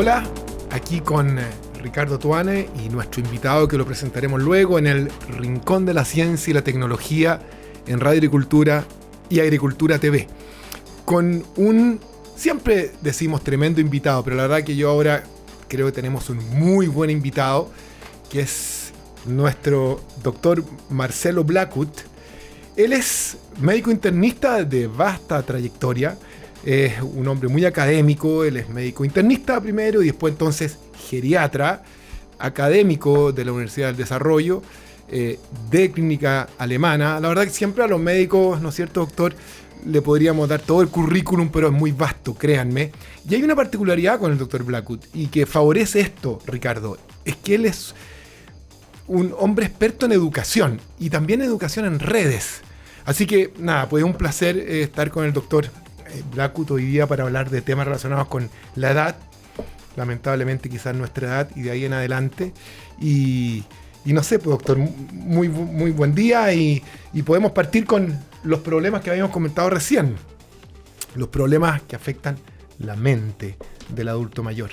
Hola, aquí con Ricardo Tuane y nuestro invitado que lo presentaremos luego en el Rincón de la Ciencia y la Tecnología en Radio Agricultura y Agricultura TV. Con un, siempre decimos tremendo invitado, pero la verdad que yo ahora creo que tenemos un muy buen invitado, que es nuestro doctor Marcelo Blackwood. Él es médico internista de vasta trayectoria. Es un hombre muy académico, él es médico internista primero y después entonces geriatra, académico de la Universidad del Desarrollo, de clínica alemana. La verdad que siempre a los médicos, ¿no es cierto, doctor?, le podríamos dar todo el currículum, pero es muy vasto, créanme. Y hay una particularidad con el doctor Blackwood y que favorece esto, Ricardo, es que él es un hombre experto en educación y también en educación en redes. Así que nada, pues es un placer estar con el doctor Blackwood hoy día para hablar de temas relacionados con la edad, lamentablemente quizás nuestra edad y de ahí en adelante. Y no sé, pues, doctor, muy buen día y podemos partir con los problemas que habíamos comentado recién, los problemas que afectan la mente del adulto mayor.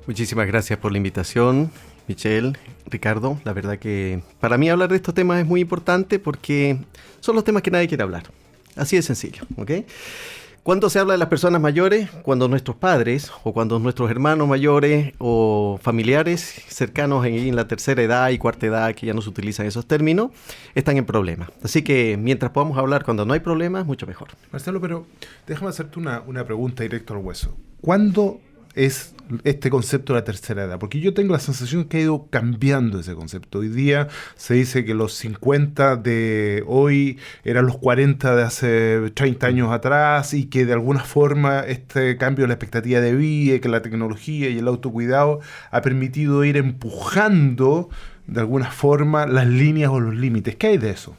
Muchísimas gracias por la invitación, Michelle, Ricardo. La verdad que para mí hablar de estos temas es muy importante porque son los temas que nadie quiere hablar. Así de sencillo, ¿ok? Cuando se habla de las personas mayores, cuando nuestros padres o cuando nuestros hermanos mayores o familiares cercanos en la tercera edad y cuarta edad, que ya no se utilizan esos términos, están en problemas. Así que mientras podamos hablar cuando no hay problemas, mucho mejor. Marcelo, pero déjame hacerte una pregunta directo al hueso. ¿Cuándo es este concepto de la tercera edad? Porque yo tengo la sensación que ha ido cambiando ese concepto. Hoy día se dice que los 50 de hoy eran los 40 de hace 30 años atrás y que de alguna forma este cambio de la expectativa de vida, que la tecnología y el autocuidado ha permitido ir empujando de alguna forma las líneas o los límites. ¿Qué hay de eso?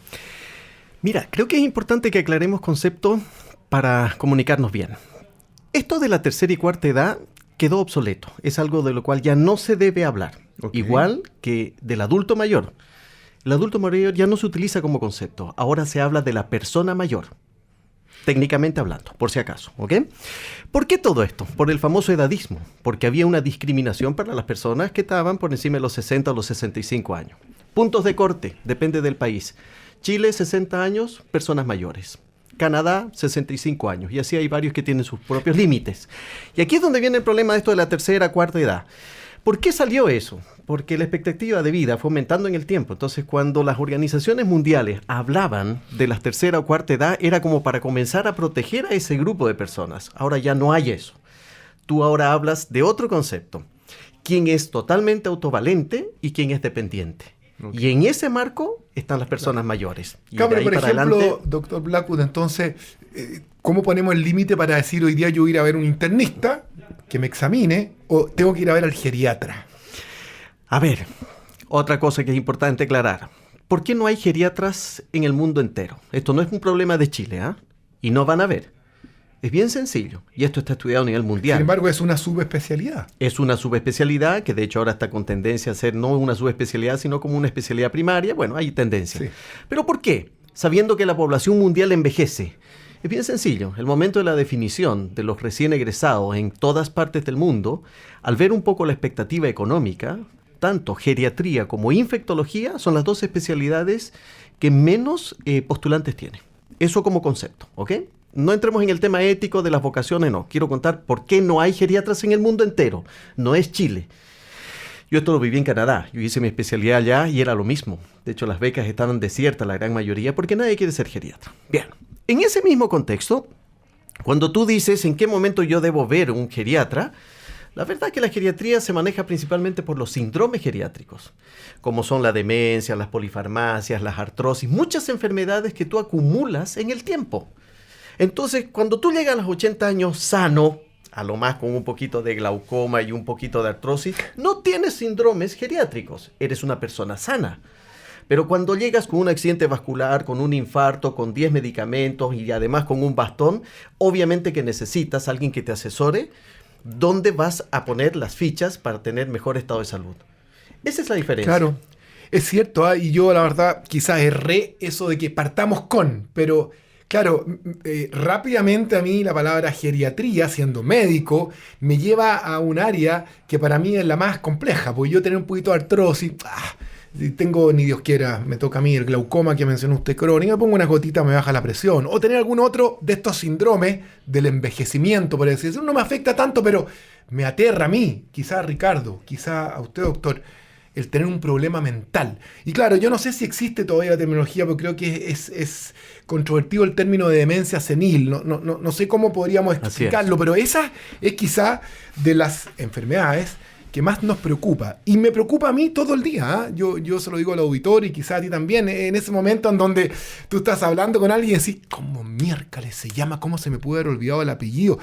Mira, creo que es importante que aclaremos conceptos para comunicarnos bien. Esto de la tercera y cuarta edad quedó obsoleto. Es algo de lo cual ya no se debe hablar. Okay. Igual que del adulto mayor. El adulto mayor ya no se utiliza como concepto. Ahora se habla de la persona mayor. Técnicamente hablando, por si acaso. ¿Ok? ¿Por qué todo esto? Por el famoso edadismo. Porque había una discriminación para las personas que estaban por encima de los 60 o los 65 años. Puntos de corte, depende del país. Chile, 60 años, personas mayores. Canadá, 65 años. Y así hay varios que tienen sus propios límites. Y aquí es donde viene el problema de esto de la tercera, cuarta edad. ¿Por qué salió eso? Porque la expectativa de vida fue aumentando en el tiempo. Entonces, cuando las organizaciones mundiales hablaban de la tercera o cuarta edad, era como para comenzar a proteger a ese grupo de personas. Ahora ya no hay eso. Tú ahora hablas de otro concepto. ¿Quién es totalmente autovalente y quién es dependiente? Okay. Y en ese marco están las personas mayores. Y claro, pero por ejemplo, doctor Blackwood, entonces, ¿cómo ponemos el límite para decir hoy día yo voy a ir a ver un internista que me examine o tengo que ir a ver al geriatra? A ver, otra cosa que es importante aclarar. ¿Por qué no hay geriatras en el mundo entero? Esto no es un problema de Chile, ¿ah? Y no van a haber. Es bien sencillo, y esto está estudiado a nivel mundial. Sin embargo, es una subespecialidad. Es una subespecialidad, que de hecho ahora está con tendencia a ser no una subespecialidad, sino como una especialidad primaria. Bueno, hay tendencia. Sí. ¿Pero por qué? Sabiendo que la población mundial envejece. Es bien sencillo. El momento de la definición de los recién egresados en todas partes del mundo, al ver un poco la expectativa económica, tanto geriatría como infectología son las dos especialidades que menos postulantes tienen. Eso como concepto, ¿ok? No entremos en el tema ético de las vocaciones, no. Quiero contar por qué no hay geriatras en el mundo entero. No es Chile. Yo esto lo viví en Canadá. Yo hice mi especialidad allá y era lo mismo. De hecho, las becas estaban desiertas, la gran mayoría, porque nadie quiere ser geriatra. Bien, en ese mismo contexto, cuando tú dices en qué momento yo debo ver un geriatra, la verdad es que la geriatría se maneja principalmente por los síndromes geriátricos, como son la demencia, las polifarmacias, las artrosis, muchas enfermedades que tú acumulas en el tiempo. Entonces, cuando tú llegas a los 80 años sano, a lo más con un poquito de glaucoma y un poquito de artrosis, no tienes síndromes geriátricos, eres una persona sana. Pero cuando llegas con un accidente vascular, con un infarto, con 10 medicamentos y además con un bastón, obviamente que necesitas a alguien que te asesore dónde vas a poner las fichas para tener mejor estado de salud. Esa es la diferencia. Claro, es cierto, y yo la verdad quizás erré eso de que partamos con, pero Claro, rápidamente a mí la palabra geriatría, siendo médico, me lleva a un área que para mí es la más compleja, porque yo tengo un poquito de artrosis, tengo, ni Dios quiera, me toca a mí el glaucoma que mencionó usted crónica, me pongo una gotita, me baja la presión, o tener algún otro de estos síndromes del envejecimiento, por decir, eso no me afecta tanto, pero me aterra a mí, quizá a Ricardo, quizá a usted, doctor, el tener un problema mental. Y claro, yo no sé si existe todavía la terminología, pero creo que es controvertido el término de demencia senil. No sé cómo podríamos explicarlo, pero esa es quizá de las enfermedades que más nos preocupa. Y me preocupa a mí todo el día. Yo se lo digo al auditorio y quizá a ti también. En ese momento en donde tú estás hablando con alguien y decís, ¿cómo miércoles se llama? ¿Cómo se me pudo haber olvidado el apellido?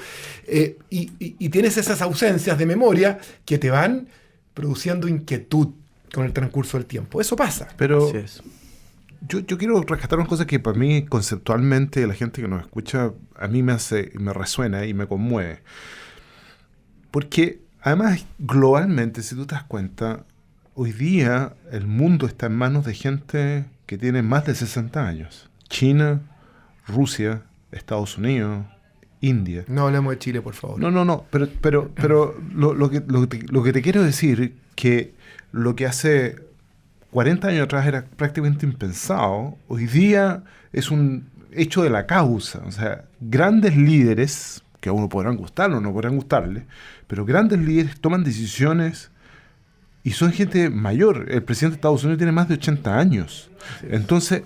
Y tienes esas ausencias de memoria que te van produciendo inquietud con el transcurso del tiempo. Eso pasa. Pero yo quiero rescatar unas cosas que para mí conceptualmente la gente que nos escucha a mí me resuena y me conmueve. Porque además globalmente, si tú te das cuenta, hoy día el mundo está en manos de gente que tiene más de 60 años. China, Rusia, Estados Unidos, India. No hablemos de Chile, por favor. No. Pero lo que te quiero decir que lo que hace 40 años atrás era prácticamente impensado, hoy día es un hecho de la causa. O sea, grandes líderes, que a uno podrán gustarle o no podrán gustarle, pero grandes líderes toman decisiones y son gente mayor. El presidente de Estados Unidos tiene más de 80 años. Sí. Entonces,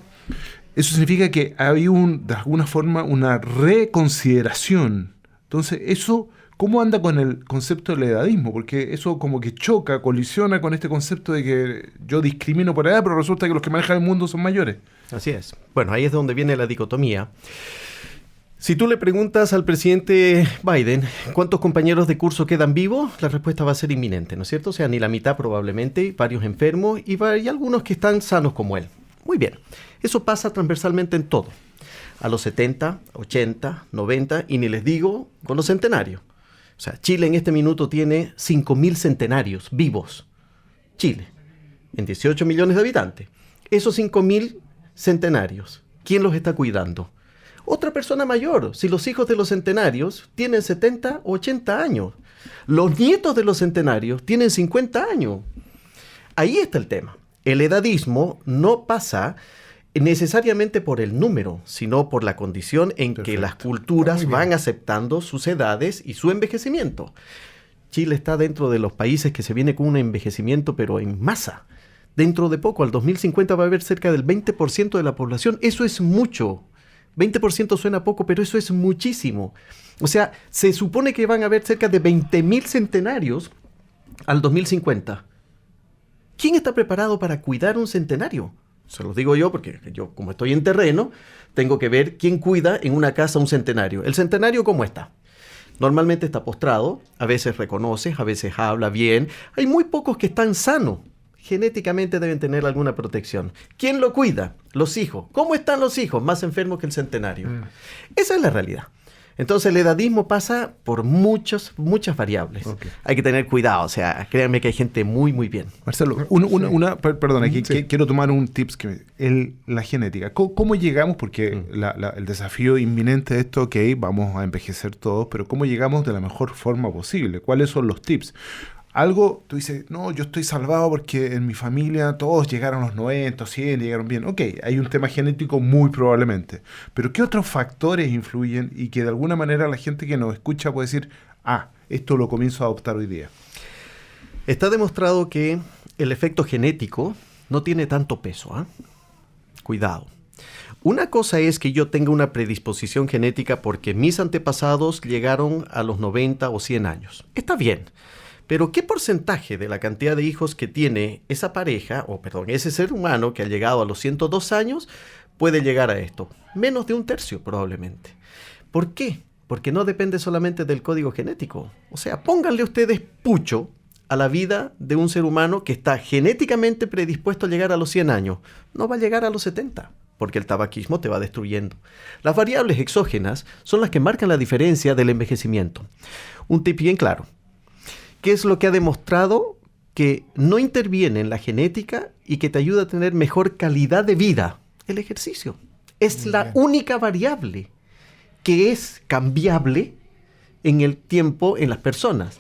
eso significa que hay de alguna forma una reconsideración. Entonces, eso, ¿cómo anda con el concepto del edadismo? Porque eso como que choca, colisiona con este concepto de que yo discrimino por edad, pero resulta que los que manejan el mundo son mayores. Así es. Bueno, ahí es donde viene la dicotomía. Si tú le preguntas al presidente Biden cuántos compañeros de curso quedan vivos, la respuesta va a ser inminente, ¿no es cierto? O sea, ni la mitad probablemente, varios enfermos y algunos que están sanos como él. Muy bien. Eso pasa transversalmente en todo. A los 70, 80, 90 y ni les digo con los centenarios. O sea, Chile en este minuto tiene 5.000 centenarios vivos. Chile, en 18 millones de habitantes. Esos 5.000 centenarios, ¿quién los está cuidando? Otra persona mayor. Si los hijos de los centenarios tienen 70 o 80 años. Los nietos de los centenarios tienen 50 años. Ahí está el tema. El edadismo no pasa necesariamente por el número, sino por la condición en que las culturas van aceptando sus edades y su envejecimiento. Chile está dentro de los países que se viene con un envejecimiento, pero en masa. Dentro de poco, al 2050, va a haber cerca del 20% de la población. Eso es mucho. 20% suena poco, pero eso es muchísimo. O sea, se supone que van a haber cerca de 20.000 centenarios al 2050. ¿Quién está preparado para cuidar un centenario? Se los digo yo porque yo, como estoy en terreno, tengo que ver quién cuida en una casa un centenario. ¿El centenario cómo está? Normalmente está postrado, a veces reconoce, a veces habla bien. Hay muy pocos que están sanos. Genéticamente deben tener alguna protección. ¿Quién lo cuida? Los hijos. ¿Cómo están los hijos? Más enfermos que el centenario. Esa es la realidad. Entonces el edadismo pasa por muchas variables. Okay. Hay que tener cuidado, o sea, créanme que hay gente muy bien. Marcelo, perdón, aquí quiero tomar un tips, la genética. ¿Cómo llegamos? Porque el desafío inminente de esto, ok, vamos a envejecer todos, pero ¿cómo llegamos de la mejor forma posible? ¿Cuáles son los tips? Algo, tú dices, no, yo estoy salvado porque en mi familia todos llegaron a los 90, 100, llegaron bien. Ok, hay un tema genético muy probablemente. Pero ¿qué otros factores influyen y que de alguna manera la gente que nos escucha puede decir, esto lo comienzo a adoptar hoy día? Está demostrado que el efecto genético no tiene tanto peso. Cuidado. Una cosa es que yo tenga una predisposición genética porque mis antepasados llegaron a los 90 o 100 años. Está bien. Pero ¿qué porcentaje de la cantidad de hijos que tiene esa pareja, ese ser humano que ha llegado a los 102 años, puede llegar a esto? Menos de 1/3 probablemente. ¿Por qué? Porque no depende solamente del código genético. O sea, pónganle ustedes pucho a la vida de un ser humano que está genéticamente predispuesto a llegar a los 100 años. No va a llegar a los 70, porque el tabaquismo te va destruyendo. Las variables exógenas son las que marcan la diferencia del envejecimiento. Un tip bien claro. ¿Qué es lo que ha demostrado que no interviene en la genética y que te ayuda a tener mejor calidad de vida? El ejercicio. Es la única variable que es cambiable en el tiempo en las personas.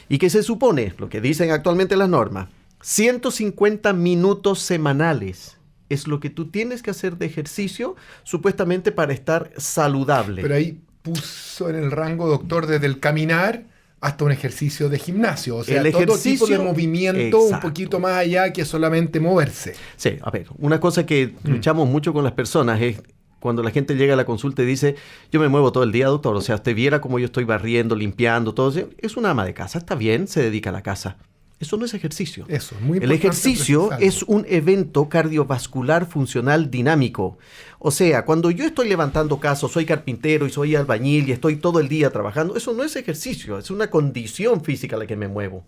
Y que se supone, lo que dicen actualmente las normas, 150 minutos semanales es lo que tú tienes que hacer de ejercicio supuestamente para estar saludable. Pero ahí puso en el rango, doctor, desde el caminar hasta un ejercicio de gimnasio. O sea, todo tipo de movimiento, exacto, un poquito más allá que solamente moverse. Sí, a ver, una cosa que luchamos mucho con las personas es cuando la gente llega a la consulta y dice, yo me muevo todo el día, doctor, o sea, usted viera cómo yo estoy barriendo, limpiando, todo eso. Es una ama de casa, está bien, se dedica a la casa. Eso no es ejercicio. Eso, es muy importante. El ejercicio es un evento cardiovascular funcional dinámico. O sea, cuando yo estoy levantando casos, soy carpintero y soy albañil y estoy todo el día trabajando, eso no es ejercicio, es una condición física a la que me muevo.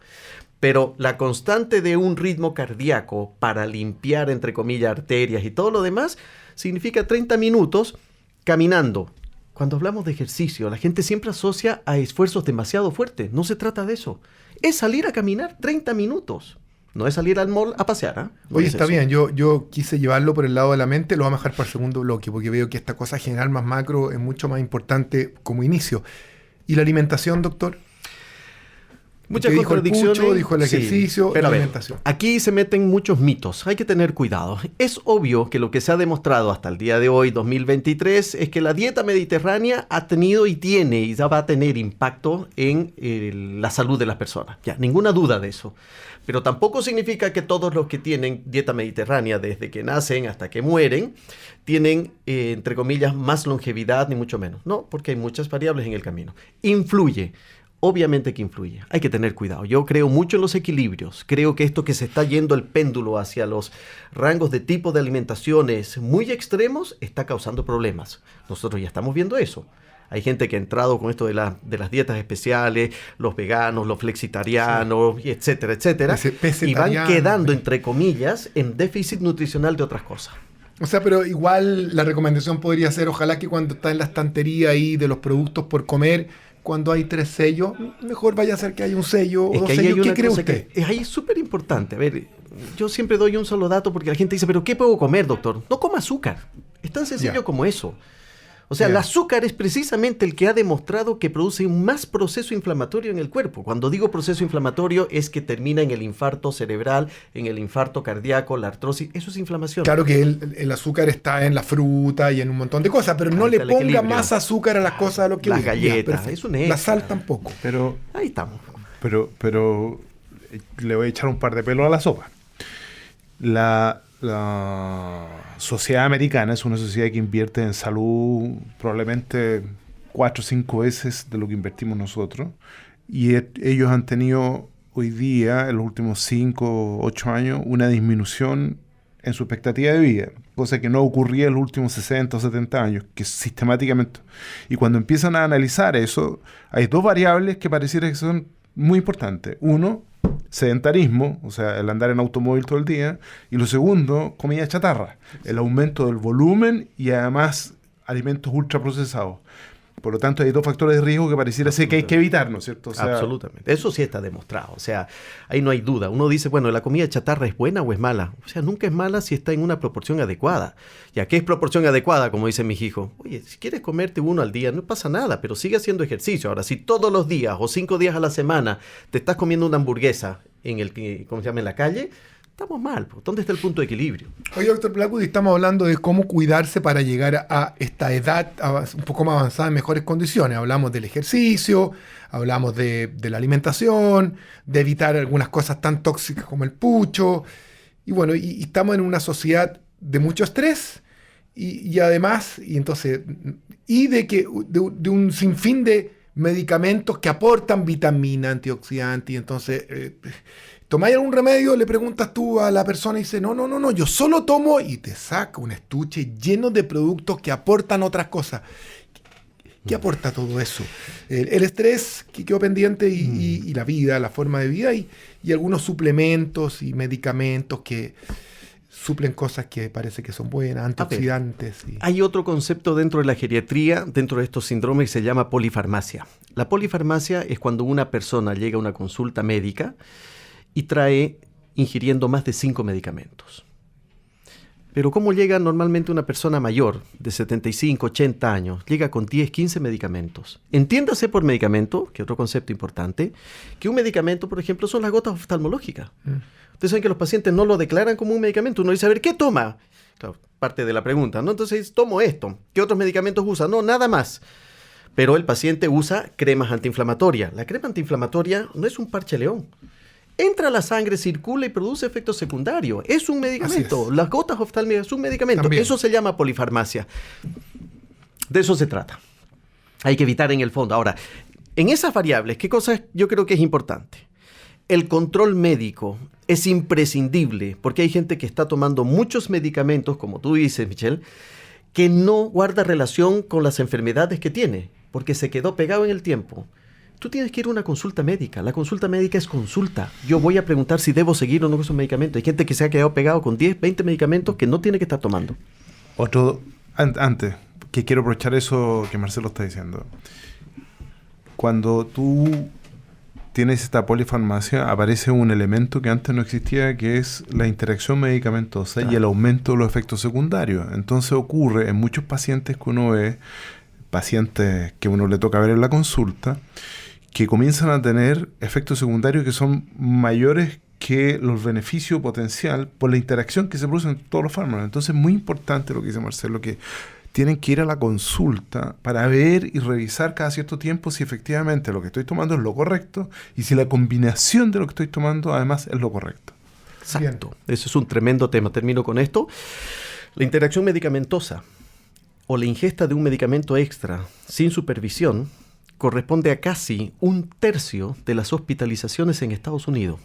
Pero la constante de un ritmo cardíaco para limpiar, entre comillas, arterias y todo lo demás, significa 30 minutos caminando. Cuando hablamos de ejercicio, la gente siempre asocia a esfuerzos demasiado fuertes. No se trata de eso. Es salir a caminar 30 minutos. No es salir al mall a pasear. ¿Eh? No Oye, es está eso. bien. Yo quise llevarlo por el lado de la mente. Lo vamos a dejar para el segundo bloque porque veo que esta cosa general más macro es mucho más importante como inicio. ¿Y la alimentación, doctor? Muchas dijo contradicciones. El pucho, dijo el ejercicio, pero la a ver, alimentación. aquí se meten muchos mitos. Hay que tener cuidado. Es obvio que lo que se ha demostrado hasta el día de hoy, 2023, es que la dieta mediterránea ha tenido y tiene y ya va a tener impacto en la salud de las personas. Ya, ninguna duda de eso. Pero tampoco significa que todos los que tienen dieta mediterránea desde que nacen hasta que mueren tienen, entre comillas, más longevidad, ni mucho menos. No, porque hay muchas variables en el camino. Influye. Obviamente que influye. Hay que tener cuidado. Yo creo mucho en los equilibrios. Creo que esto que se está yendo el péndulo hacia los rangos de tipo de alimentaciones muy extremos está causando problemas. Nosotros ya estamos viendo eso. Hay gente que ha entrado con esto de las dietas especiales, los veganos, los flexitarianos, sí, etcétera, etcétera. Y van quedando, entre comillas, en déficit nutricional de otras cosas. O sea, pero igual la recomendación podría ser, ojalá que cuando está en la estantería ahí de los productos por comer, cuando hay 3 sellos, mejor vaya a ser que haya un sello o 2 sellos. ¿Qué cree usted? Ahí es súper importante. A ver, yo siempre doy un solo dato porque la gente dice, ¿pero qué puedo comer, doctor? No coma azúcar. Es tan sencillo como eso. O sea, el azúcar es precisamente el que ha demostrado que produce un más proceso inflamatorio en el cuerpo. Cuando digo proceso inflamatorio es que termina en el infarto cerebral, en el infarto cardíaco, la artrosis. Eso es inflamación. Claro que el azúcar está en la fruta y en un montón de cosas, pero no le ponga más azúcar a las cosas de lo que las galletas. Es un la sal tampoco. Pero ahí estamos. Pero le voy a echar un par de pelos a la sopa. La sociedad americana es una sociedad que invierte en salud probablemente 4 o 5 veces de lo que invertimos nosotros. Y ellos han tenido hoy día, en los últimos 5 o 8 años, una disminución en su expectativa de vida, cosa que no ocurría en los últimos 60 o 70 años, que sistemáticamente. Y cuando empiezan a analizar eso, hay 2 variables que pareciera que son muy importantes. Uno, sedentarismo, o sea, el andar en automóvil todo el día, y lo segundo, comida chatarra, el aumento del volumen y además alimentos ultraprocesados. Por lo tanto, hay 2 factores de riesgo que pareciera ser que hay que evitar, ¿no es cierto? O sea, absolutamente. Eso sí está demostrado. O sea, ahí no hay duda. Uno dice, bueno, ¿la comida chatarra es buena o es mala? O sea, nunca es mala si está en una proporción adecuada. ¿Y a qué es proporción adecuada? Como dicen mis hijos. Oye, si quieres comerte uno al día, no pasa nada, pero sigue haciendo ejercicio. Ahora, si todos los días o 5 días a la semana te estás comiendo una hamburguesa ¿cómo se llama? En la calle, estamos mal. ¿Dónde está el punto de equilibrio? Oye, doctor Blackwood, estamos hablando de cómo cuidarse para llegar a esta edad un poco más avanzada en mejores condiciones. Hablamos del ejercicio, hablamos de la alimentación, de evitar algunas cosas tan tóxicas como el pucho. Y bueno, y estamos en una sociedad de mucho estrés y además, de un sinfín de medicamentos que aportan vitamina, antioxidante, y entonces ¿tomáis algún remedio? Le preguntas tú a la persona y dice, no, yo solo tomo, y te saca un estuche lleno de productos que aportan otras cosas. ¿Qué aporta todo eso? El estrés que quedó pendiente y la vida, la forma de vida y algunos suplementos y medicamentos que suplen cosas que parece que son buenas, antioxidantes. Hay otro concepto dentro de la geriatría, dentro de estos síndromes, que se llama polifarmacia. La polifarmacia es cuando una persona llega a una consulta médica y trae ingiriendo más de 5 medicamentos. Pero ¿cómo llega normalmente una persona mayor de 75, 80 años? Llega con 10, 15 medicamentos. Entiéndase por medicamento, que es otro concepto importante, que un medicamento, por ejemplo, son las gotas oftalmológicas. Ustedes saben que los pacientes no lo declaran como un medicamento. Uno dice, a ver, ¿qué toma? Claro, parte de la pregunta, ¿no? Entonces, tomo esto. ¿Qué otros medicamentos usa? No, nada más. Pero el paciente usa cremas antiinflamatorias. La crema antiinflamatoria no es un parche león. Entra a la sangre, circula y produce efectos secundarios. Es un medicamento. Las gotas oftálmicas es un medicamento. También. Eso se llama polifarmacia. De eso se trata. Hay que evitar en el fondo. Ahora, en esas variables, ¿qué cosa yo creo que es importante? El control médico es imprescindible porque hay gente que está tomando muchos medicamentos, como tú dices, Michelle, que no guarda relación con las enfermedades que tiene, porque se quedó pegado en el tiempo. Tú tienes que ir a una consulta médica. La consulta médica es consulta. Yo voy a preguntar si debo seguir o no con esos medicamentos. Hay gente que se ha quedado pegado con 10, 20 medicamentos que no tiene que estar tomando. Antes, que quiero aprovechar eso que Marcelo está diciendo. Cuando tú tienes esta polifarmacia, aparece un elemento que antes no existía, que es la interacción medicamentosa y el aumento de los efectos secundarios. Entonces ocurre en muchos pacientes que uno ve, pacientes que uno le toca ver en la consulta, que comienzan a tener efectos secundarios que son mayores que los beneficios potencial por la interacción que se produce en todos los fármacos. Entonces es muy importante lo que dice Marcelo, que tienen que ir a la consulta para ver y revisar cada cierto tiempo si efectivamente lo que estoy tomando es lo correcto y si la combinación de lo que estoy tomando además es lo correcto. Exacto. Bien. Eso es un tremendo tema. Termino con esto. La interacción medicamentosa o la ingesta de un medicamento extra sin supervisión corresponde a casi 1/3 de las hospitalizaciones en Estados Unidos.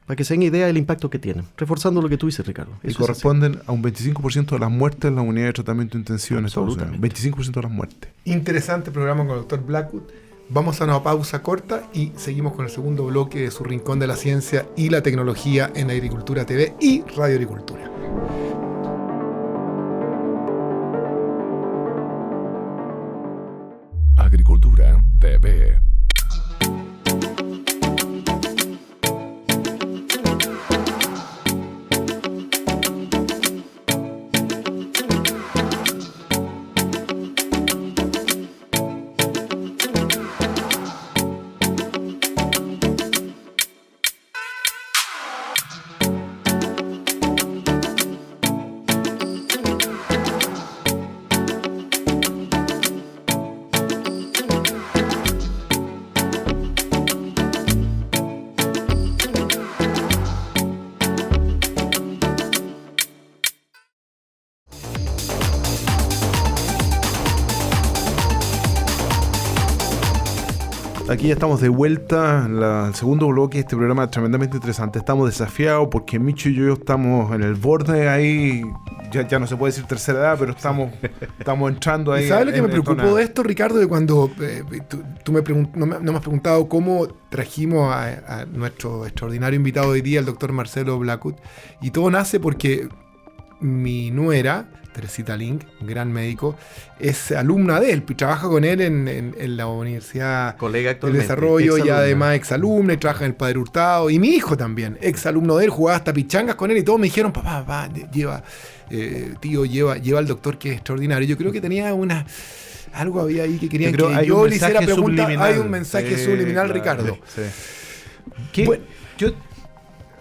Para que se den idea del impacto que tienen. Reforzando lo que tú dices, Ricardo. Y corresponden a un 25% de las muertes en la unidad de tratamiento intensivo en Estados Unidos. 25% de las muertes. Interesante programa con el doctor Blackwood. Vamos a una pausa corta y seguimos con el segundo bloque de su Rincón de la Ciencia y la Tecnología en Agricultura TV y Radio Agricultura. Agricultura TV. Aquí ya estamos de vuelta en el segundo bloque de este programa tremendamente interesante. Estamos desafiados porque Micho y yo estamos en el borde ahí, ya no se puede decir tercera edad, pero estamos entrando ahí. ¿Y sabes lo que me preocupó de esto, Ricardo? De cuando tú me has preguntado cómo trajimos a nuestro extraordinario invitado hoy día, el doctor Marcelo Blackwood, y todo nace porque mi nuera, Teresita Link, un gran médico, es alumna de él, trabaja con él en la Universidad del Desarrollo y además exalumna y trabaja en el Padre Hurtado, y mi hijo también, exalumno de él, jugaba hasta pichangas con él y todos me dijeron, papá, lleva al doctor que es extraordinario. Yo creo que tenía algo había ahí que querían que yo le hiciera preguntas. Hay un mensaje subliminal, claro, Ricardo. Sí. Bueno,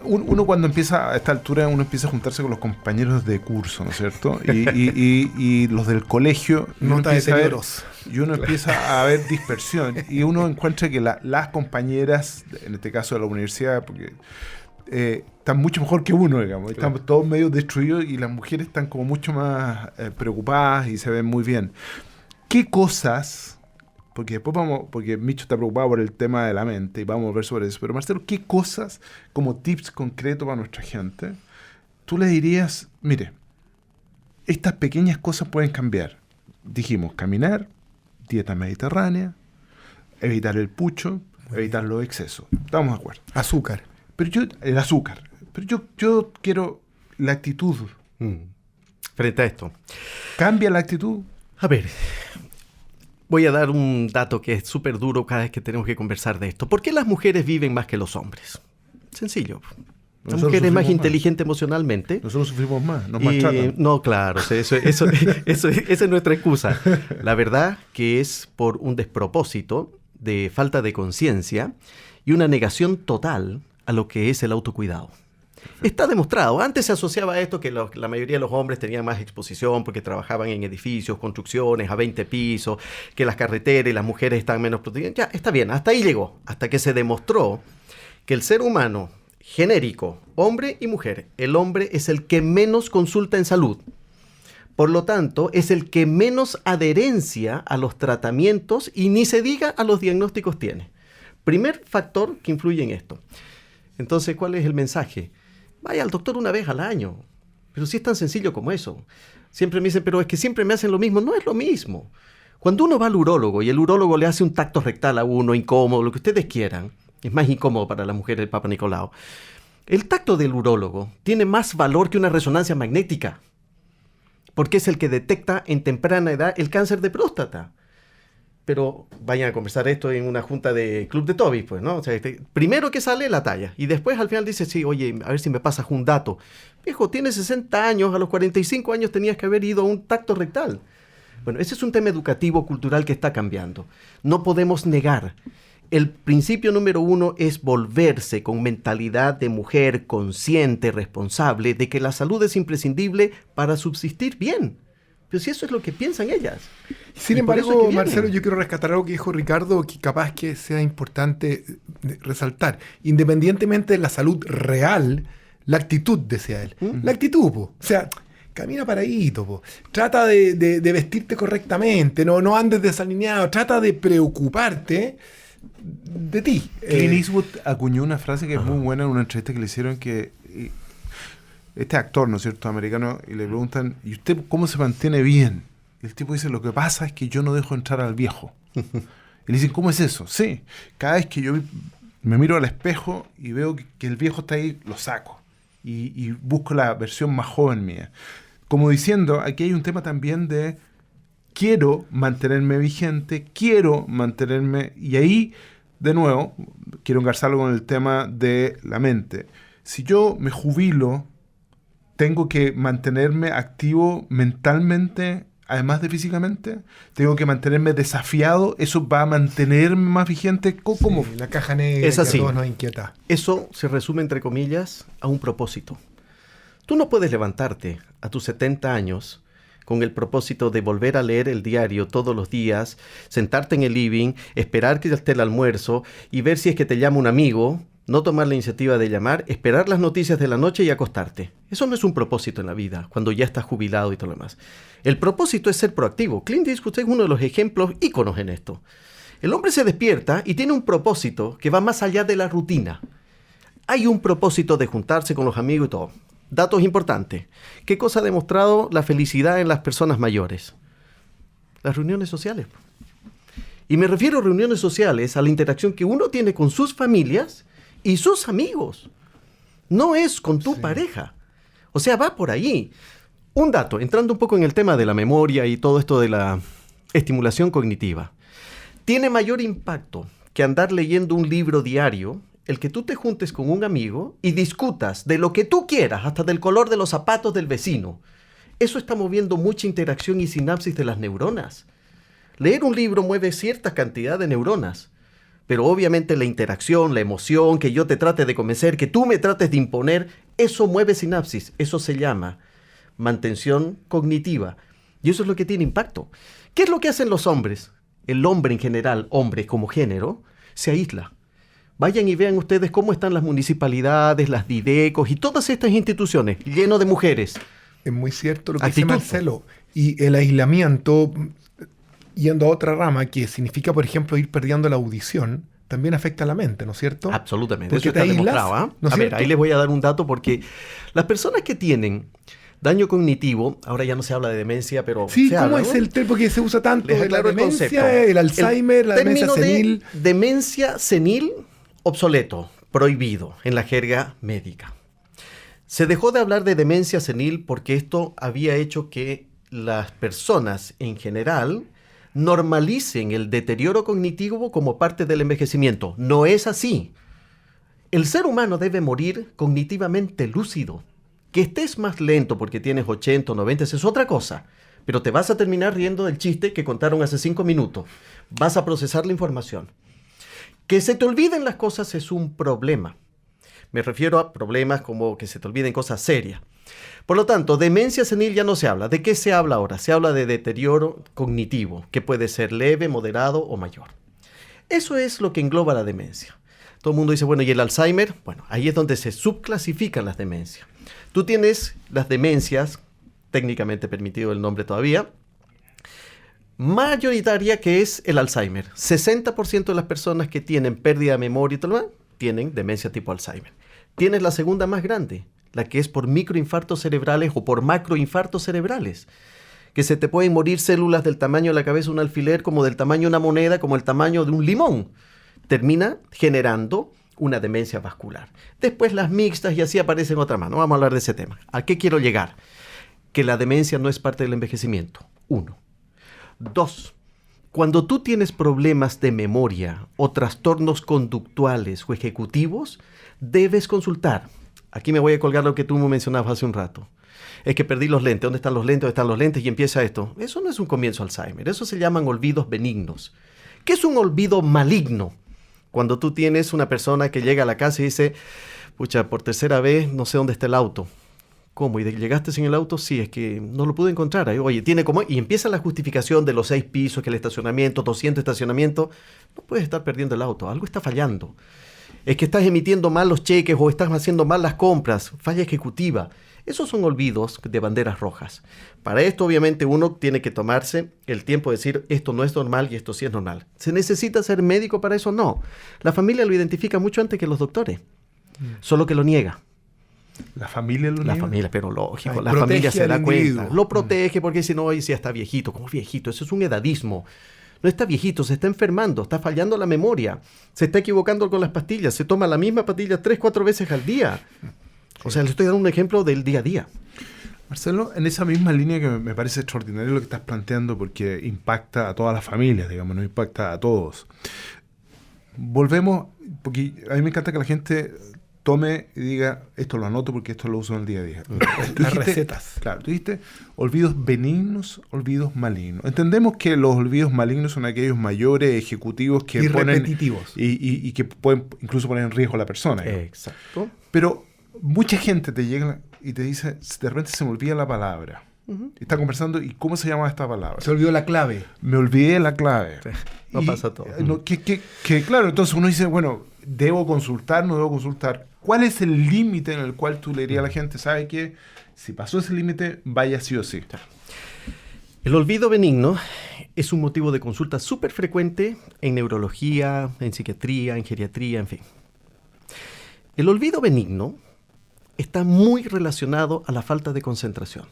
uno cuando empieza a esta altura, uno empieza a juntarse con los compañeros de curso, ¿no es cierto? Y los del colegio. Nota de deterioros. Y uno empieza a ver dispersión. Y uno encuentra que las compañeras, en este caso de la universidad, porque están mucho mejor que uno, digamos. Claro. Están todos medio destruidos y las mujeres están como mucho más preocupadas y se ven muy bien. ¿Qué cosas? Porque Micho está preocupado por el tema de la mente y vamos a ver sobre eso. Pero Marcelo, ¿qué cosas como tips concretos para nuestra gente tú le dirías, mire, estas pequeñas cosas pueden cambiar? Dijimos, caminar, dieta mediterránea, evitar el pucho, evitar los excesos. Estamos de acuerdo. Azúcar. El azúcar. Pero yo quiero la actitud. Frente a esto. ¿Cambia la actitud? A ver, voy a dar un dato que es súper duro cada vez que tenemos que conversar de esto. ¿Por qué las mujeres viven más que los hombres? Sencillo. La mujer es más sufrimos inteligente emocionalmente. Nosotros sufrimos más, nos Y, maltratan. no, claro, esa es nuestra excusa. La verdad que es por un despropósito de falta de conciencia y una negación total a lo que es el autocuidado. Está demostrado. Antes se asociaba a esto que la mayoría de los hombres tenían más exposición porque trabajaban en edificios, construcciones, a 20 pisos, que las carreteras y las mujeres están menos protegidas. Ya, está bien, hasta ahí llegó. Hasta que se demostró que el ser humano genérico, hombre y mujer, el hombre es el que menos consulta en salud. Por lo tanto, es el que menos adherencia a los tratamientos y ni se diga a los diagnósticos tiene. Primer factor que influye en esto. Entonces, ¿cuál es el mensaje? Vaya al doctor una vez al año. Pero si es tan sencillo como eso. Siempre me dicen, pero es que siempre me hacen lo mismo. No es lo mismo. Cuando uno va al urólogo y el urólogo le hace un tacto rectal a uno, incómodo, lo que ustedes quieran, es más incómodo para la mujer el Papa Nicolau. El tacto del urólogo tiene más valor que una resonancia magnética, porque es el que detecta en temprana edad el cáncer de próstata. Pero vayan a conversar esto en una junta de Club de Toby, pues, ¿no? O sea, primero que sale la talla, y después al final dice, sí, oye, a ver si me pasas un dato. Viejo, tienes 60 años, a los 45 años tenías que haber ido a un tacto rectal. Bueno, ese es un tema educativo, cultural que está cambiando. No podemos negar. El principio número 1 es volverse con mentalidad de mujer consciente, responsable, de que la salud es imprescindible para subsistir bien. Pero si eso es lo que piensan ellas. Sin embargo, Marcelo, yo quiero rescatar algo que dijo Ricardo, que capaz que sea importante resaltar. Independientemente de la salud real, la actitud, decía él. La actitud, po. O sea, camina paradito, po. Trata de vestirte correctamente, no andes desalineado, trata de preocuparte de ti. Clint Eastwood acuñó una frase que es muy buena en una entrevista que le hicieron, que este actor, ¿no es cierto?, americano, y le preguntan, ¿y usted cómo se mantiene bien? Y el tipo dice, lo que pasa es que yo no dejo entrar al viejo. Y le dicen, ¿cómo es eso? Sí, cada vez que yo me miro al espejo y veo que el viejo está ahí, lo saco. Y busco la versión más joven mía. Como diciendo, aquí hay un tema también de quiero mantenerme vigente, quiero mantenerme... Y ahí, de nuevo, quiero engarzarlo con el tema de la mente. Si yo me jubilo, tengo que mantenerme activo mentalmente, además de físicamente. Tengo que mantenerme desafiado. Eso va a mantenerme más vigente. ¿Cómo? Sí, la caja negra es así. Que a todos nos inquieta. Eso se resume, entre comillas, a un propósito. Tú no puedes levantarte a tus 70 años con el propósito de volver a leer el diario todos los días, sentarte en el living, esperar que esté el almuerzo y ver si es que te llama un amigo, no tomar la iniciativa de llamar, esperar las noticias de la noche y acostarte. Eso no es un propósito en la vida, cuando ya estás jubilado y todo lo demás. El propósito es ser proactivo. Clint Eastwood es uno de los ejemplos íconos en esto. El hombre se despierta y tiene un propósito que va más allá de la rutina. Hay un propósito de juntarse con los amigos y todo. Datos importantes. ¿Qué cosa ha demostrado la felicidad en las personas mayores? Las reuniones sociales. Y me refiero a reuniones sociales, a la interacción que uno tiene con sus familias y sus amigos. No es con tu pareja. O sea, va por ahí. Un dato, entrando un poco en el tema de la memoria y todo esto de la estimulación cognitiva. Tiene mayor impacto que andar leyendo un libro diario el que tú te juntes con un amigo y discutas de lo que tú quieras, hasta del color de los zapatos del vecino. Eso está moviendo mucha interacción y sinapsis de las neuronas. Leer un libro mueve cierta cantidad de neuronas, pero obviamente la interacción, la emoción, que yo te trate de convencer, que tú me trates de imponer, eso mueve sinapsis. Eso se llama mantención cognitiva. Y eso es lo que tiene impacto. ¿Qué es lo que hacen los hombres? El hombre en general, hombre como género, se aísla. Vayan y vean ustedes cómo están las municipalidades, las didecos y todas estas instituciones, lleno de mujeres. Es muy cierto lo que Actitud. dice Marcelo. Y el aislamiento, yendo a otra rama, que significa, por ejemplo, ir perdiendo la audición, también afecta a la mente, ¿no es cierto? Absolutamente, Porque eso está te aíslas, demostrado. ¿Ah? ¿no es A ver, cierto? ahí les voy a dar un dato porque las personas que tienen daño cognitivo, ahora ya no se habla de demencia, pero Sí, se ¿cómo habla, es ¿no? el término que se usa tanto? Les La aclaro el demencia, concepto. el Alzheimer, la demencia término senil. de demencia senil, obsoleto, prohibido en la jerga médica. Se dejó de hablar de demencia senil porque esto había hecho que las personas en general normalicen el deterioro cognitivo como parte del envejecimiento. No es así. El ser humano debe morir cognitivamente lúcido. Que estés más lento porque tienes 80 o 90 es otra cosa. Pero te vas a terminar riendo del chiste que contaron hace 5 minutos. Vas a procesar la información. Que se te olviden las cosas es un problema. Me refiero a problemas como que se te olviden cosas serias. Por lo tanto, demencia senil ya no se habla. ¿De qué se habla ahora? Se habla de deterioro cognitivo, que puede ser leve, moderado o mayor. Eso es lo que engloba la demencia. Todo el mundo dice, bueno, ¿y el Alzheimer? Bueno, ahí es donde se subclasifican las demencias. Tú tienes las demencias, técnicamente permitido el nombre todavía, mayoritaria, que es el Alzheimer. 60% de las personas que tienen pérdida de memoria y todo lo demás tienen demencia tipo Alzheimer. Tienes la segunda más grande, la que es por microinfartos cerebrales o por macroinfartos cerebrales, que se te pueden morir células del tamaño de la cabeza de un alfiler, como del tamaño de una moneda, como el tamaño de un limón. Termina generando una demencia vascular. Después las mixtas y así aparecen otras más. No vamos a hablar de ese tema. ¿A qué quiero llegar? Que la demencia no es parte del envejecimiento. 1. 2. Cuando tú tienes problemas de memoria o trastornos conductuales o ejecutivos, debes consultar. Aquí me voy a colgar lo que tú me mencionabas hace un rato. Es que perdí los lentes. ¿Dónde están los lentes? ¿Dónde están los lentes? Y empieza esto. Eso no es un comienzo Alzheimer. Eso se llaman olvidos benignos. ¿Qué es un olvido maligno? Cuando tú tienes una persona que llega a la casa y dice, pucha, por tercera vez no sé dónde está el auto. ¿Cómo? ¿Y llegaste sin el auto? Sí, es que no lo pude encontrar. Oye, tiene como... Y empieza la justificación de los 6 pisos, que el estacionamiento, 200 estacionamientos. No puedes estar perdiendo el auto. Algo está fallando. Es que estás emitiendo mal los cheques o estás haciendo mal las compras. Falla ejecutiva. Esos son olvidos de banderas rojas. Para esto, obviamente, uno tiene que tomarse el tiempo de decir, esto no es normal y esto sí es normal. ¿Se necesita ser médico para eso? No. La familia lo identifica mucho antes que los doctores. Solo que lo niega. ¿La familia lo niega? La familia, pero lógico. Ay, La familia se da individuo. cuenta. Lo protege porque dice, no, ya está viejito. ¿Cómo viejito? Eso es un edadismo. No está viejito, se está enfermando, está fallando la memoria, se está equivocando con las pastillas, se toma la misma pastilla 3-4 veces al día. O sea, le estoy dando un ejemplo del día a día. Marcelo, en esa misma línea que me parece extraordinario lo que estás planteando, porque impacta a todas las familias, digamos, no impacta a todos. Volvemos, porque a mí me encanta que la gente tome y diga, esto lo anoto porque esto lo uso en el día a día. Las recetas. Claro, tú dijiste olvidos benignos, olvidos malignos. Entendemos que los olvidos malignos son aquellos mayores ejecutivos que Y ponen... repetitivos. Y que pueden incluso poner en riesgo a la persona. Digamos. Exacto. Pero mucha gente te llega y te dice, de repente se me olvida la palabra. Está conversando, ¿y cómo se llama esta palabra? Se olvidó la clave. Me olvidé la clave. No pasa todo. Claro, entonces uno dice, bueno, ¿debo consultar? ¿No debo consultar? ¿Cuál es el límite en el cual tú le dirías a la gente, sabe que si pasó ese límite, vaya sí o sí? El olvido benigno es un motivo de consulta súper frecuente en neurología, en psiquiatría, en geriatría, en fin. El olvido benigno está muy relacionado a la falta de concentración.